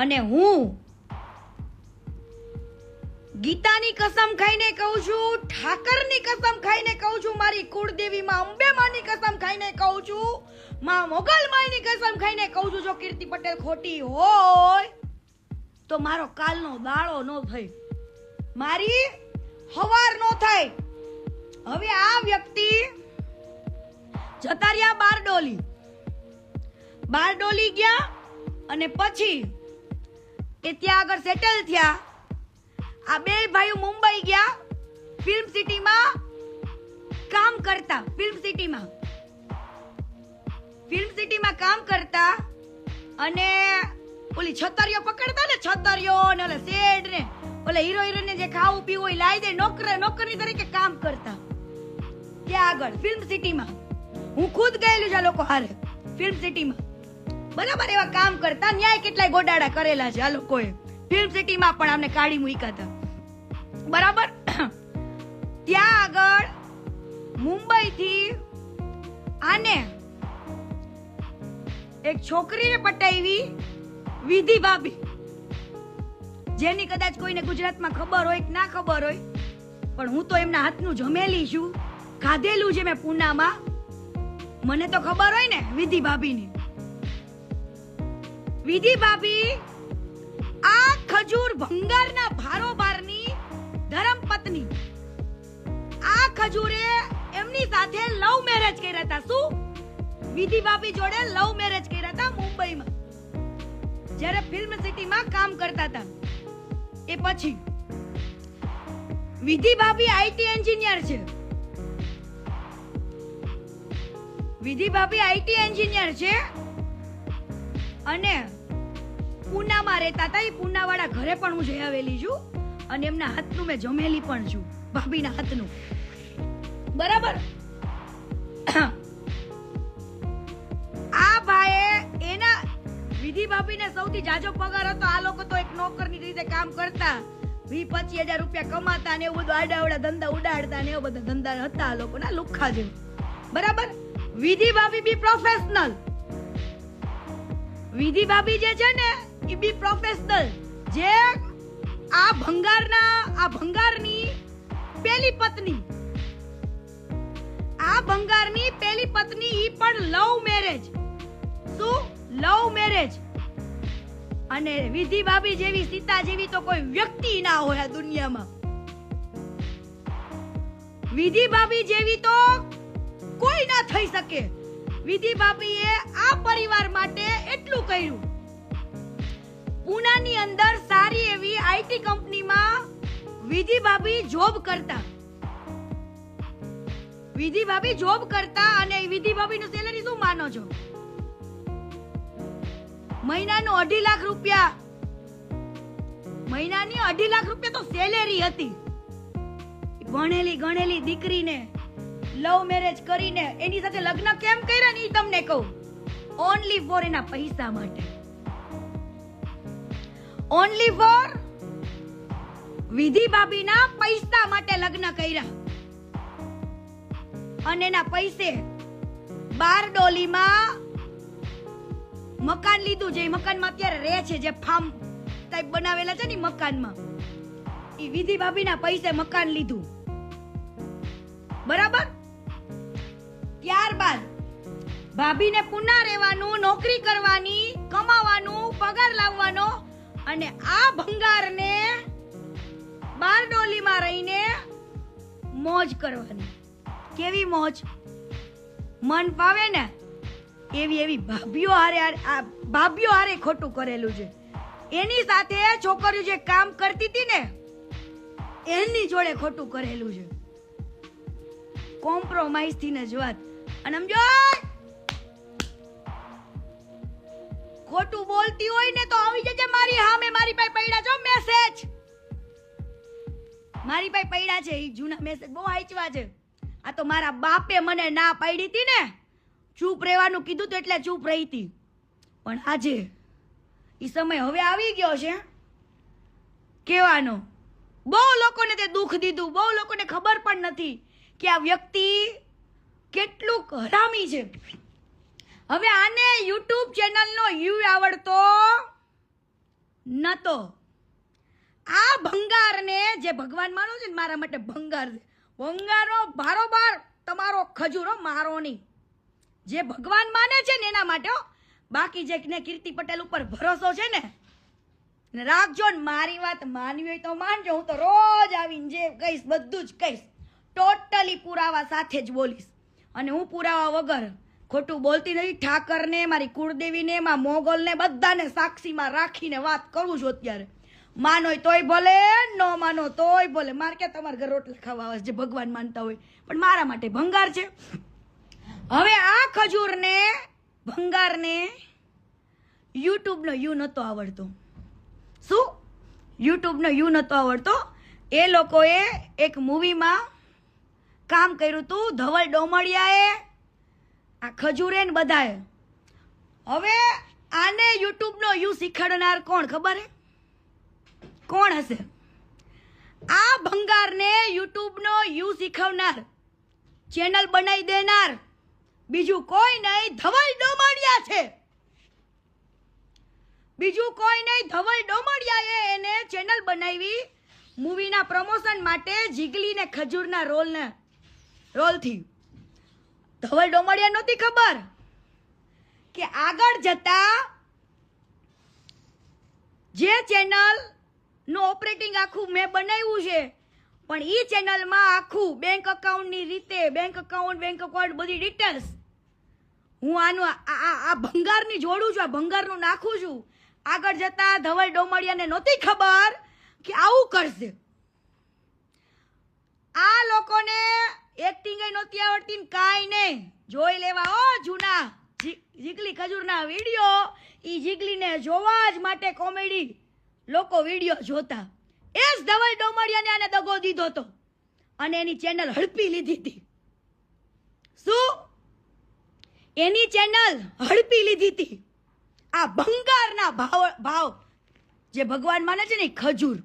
અને હું ગીતાની કસમ ખાઈને કહું છું, ઠાકરની કસમ ખાઈને કહું છું, મારી કુળદેવી માં અંબે માની કસમ ખાઈને કહું છું, માં મોગલ માની કસમ ખાઈને કહું છું, જો કીર્તિ પટેલ ખોટી હોય તો મારો કાલનો દાડો નો થાય, મારી હવાર નો થાય. હવે આ વ્યક્તિ જતા રહ્યા બારડોલી ગયા અને પછી એ ત્યાં આગળ સેટલ થયા. આ બે ભાઈઓ મુંબઈ ગયા ફિલ્મ સિટીમાં કામ કરતા, ફિલ્મ સિટીમાં કામ કરતા અને ઓલી છતરીઓ પકડતા ને, છતરીઓ ને ઓલા શેડ ને ઓલા હીરો હિરોઈન ને જે ખાવું પીવું હોય લાવી દે, નોકરી તરીકે કામ કરતા ત્યાં આગળ ફિલ્મ સિટીમાં. હું ખુદ ગયેલું છે આ લોકો હારે ફિલ્મ સિટીમાં, બરાબર. એવા કામ કરતા, ન્યાય કેટલાય ગોડાડા કરેલા છે આ લોકોએ ફિલ્મ સિટીમાં, પણ અમને કાઢી મૂક્યા હતા, બરાબર. ત્યાં આગળ મુંબઈ થી આને એક છોકરીને પટાવી, વિધિ ભાભી, જેની કદાચ કોઈને ગુજરાતમાં ખબર હોય કે ના ખબર હોય, પણ હું તો એમના હાથનું જમેલી છું, ખાધેલું છે મેં પૂનામાં, મને તો ખબર હોય ને વિધિ ભાભીની. વિધિ ભાભી આ ખજૂર ભંગારના ભારોભારની ધર્મપત્ની. આ ખજૂરે એમની સાથે લવ મેરેજ કર્યા હતા. શું? વિધિ ભાભી જોડે લવ મેરેજ કર્યા હતા મુંબઈમાં, જ્યારે ફિલ્મ સિટીમાં કામ કરતા હતા. એ પછી વિધિ ભાભી આઈટી એન્જિનિયર છે. વિધિ ભાભી આઈટી એન્જિનિયર છે અને પૂનામાં રહેતા હતા. એ પૂનાવાળા ઘરે પણ હું જઈ આવેલી છું અને એમના હાથનું મેં જમેલી પણ છું, ભાભીના હાથનું, બરાબર. આ ભાઈએ એના વિધિ ભાભીને સૌથી જાજો પગાર હતો. આ લોકો તો એક નોકરની રીતે કામ કરતા, 20-25,000 રૂપિયા કમાતા ને એવું બધું આડાવડા ધંધા ઉડાડતા ને એવું બધા ધંધા હતા આ લોકોના, લુખ્ખા જેવું, બરાબર. વિધિ ભાભી બી પ્રોફેશનલ. વિધિ ભાભી જે છે ને એ બી પ્રોફેશનલ, જે આ ભંગારની પહેલી પત્ની, આ ભંગારની પહેલી પત્ની ઈ પણ લવ મેરેજ. શું? Love marriage. અને વિધિ ભાભી જેવી, સીતા જેવી તો કોઈ વ્યક્તિ ના હોય આ દુનિયામાં. વિધિ ભાભી જેવી તો કોઈ ના થઈ શકે. વિધિ ભાભીએ આ પરિવાર માટે એટલું કર્યું. પૂનાની અંદર સારી એવી આઈટી કંપનીમાં વિધિ ભાભી જોબ કરતા. વિધિ ભાભી જોબ કરતા અને વિધિ ભાભીનું સેલરી શું માનો છો? મહિનાનું 2.5 લાખ રૂપિયા. મહિનાની 2.5 લાખ રૂપિયા તો સેલેરી હતી. ભણેલી ગણેલી દીકરીને લવ મેરેજ કરીને એની સાથે લગ્ન કેમ કર્યા ને તમને કહું. ઓનલી ફોર એના પૈસા માટે. ઓનલી ફોર વિધિ ભાભીના પૈસા માટે લગ્ન કર્યા. અને એના પૈસે બારડોલીમાં મકાન લીધું. જે મકાનમાં અત્યારે રહે છે, જે ફાર્મ ટાઈપ બનાવેલા છે ને મકાનમાં, એ વિધિ ભાભીના પૈસે મકાન લીધું, બરાબર. ત્યારબાદ ભાભીને પુના રહેવાનું, નોકરી કરવાની, કમાવાનું, પગાર લાવવાનો અને આ ભંગારને બારડોલીમાં રહીને મોજ કરવાની. કેવી મોજ? મન પાવે ને એવી ભાભીઓ હારે ખોટું કરેલું છે. એની સાથે છોકરીઓ જે કામ કરતી હતી ને એની જોડે ખોટું કરેલું છે. કોમ્પ્રોમાઇઝ થી ને જ વાત. અને સમજો, ખોટું બોલતી હોય ને તો આવી જજે મારી સામે. મારી પાસે પડ્યા છો મેસેજ, મારી પાસે પડ્યા છે. એ જૂના મેસેજ બહુ વાંચવા છે. આ તો મારા બાપે મને ના પાડી હતી ને, ચૂપ રહેવાનું કીધું તો એટલે ચૂપ રહી હતી. પણ આજે એ સમય હવે આવી ગયો છે કહેવાનો. બહુ લોકોને તે દુઃખ દીધું. બહુ લોકોને ખબર પણ નથી કે આ વ્યક્તિ કેટલું હરામી છે. હવે આને યુટ્યુબ ચેનલનો યુ આવડતો નતો. આ ભંગારને જે ભગવાન માનો છે ને મારા માટે ભંગાર છે. ભંગારનો બારોબાર તમારો ખજૂરો મારો નહીં. જે ભગવાન માને છે ને એના માટે. બાકી જે કીર્તિ પટેલ ઉપર ભરોસો છે ને રાખજો ને. મારી વાત માનવી હોય તો માનજો. હું તો રોજ આવીને જે કહીશ બધું જ કહીશ. ટોટલી પુરાવા સાથે જ બોલીશ. અને હું પુરાવા વગર ખોટું બોલતી નથી. ઠાકરને, મારી કુળદેવીને, માં મોગલને બધાને સાક્ષીમાં રાખીને વાત કરું છું અત્યારે. માનો તોય ભલે, ન માનો તોય ભલે. મારે ક્યાં તમારા ઘર રોટલા ખાવા આવે જે ભગવાન માનતા હોય, પણ મારા માટે ભંગાર છે. હવે આ ખજૂરને ભંગારને યુટ્યુબનો યુ નહોતો આવડતો. શું? યુટ્યુબનો યુ નહોતો આવડતો. એ લોકોએ એક મૂવીમાં કામ કર્યું હતું, ધવલ ડોમડિયાએ, આ ખજૂરે ને બધાએ. હવે આને યુટ્યુબનો યુ શીખવાડનાર કોણ ખબર હે? કોણ હશે? આ ભંગારને યુટ્યુબનો યુ શીખવનાર, ચેનલ બનાવી દેનાર બીજું કોઈ નહીં, ધવલ ડોમડિયા છે. બીજું કોઈ નહીં, ધવલ ડોમડિયાએ એને ચેનલ બનાવી મૂવીના પ્રમોશન માટે, જીગલી ને ખજૂરના રોલથી. ધવલ ડોમડિયા નહોતી ખબર કે આગળ જતા જે ચેનલ નું ઓપરેટિંગ આખું મેં બનાવ્યું છે, પણ ઈ ચેનલમાં આખું બેંક અકાઉન્ટની રીતે, બેંક અકાઉન્ટ બધી ડિટેલ્સ હું આનું આ ભંગારની જોડું છું, આ ભંગારનું નાખું છું. આગળ જતા ધવલ ડોમડિયાને નહોતી ખબર કે આવું કરશે. આ લોકોને એક્ટિંગ નહોતી આવડતી ને કાંઈ નહીં. જોઈ લેવા જૂના જીગલી ખજૂરના વિડીયો. ઈ જીગલીને જોવા જ માટે કોમેડી લોકો વિડીયો જોતા. એ જ ધવલ ડોમડિયાને આને દગો દીધો હતો અને એની ચેનલ હડપી લીધી હતી. શું? એની ચેનલ હડપી લીધી હતી. આ ભંગારના ભાવ જે ભગવાન માને છે ને ખજૂર.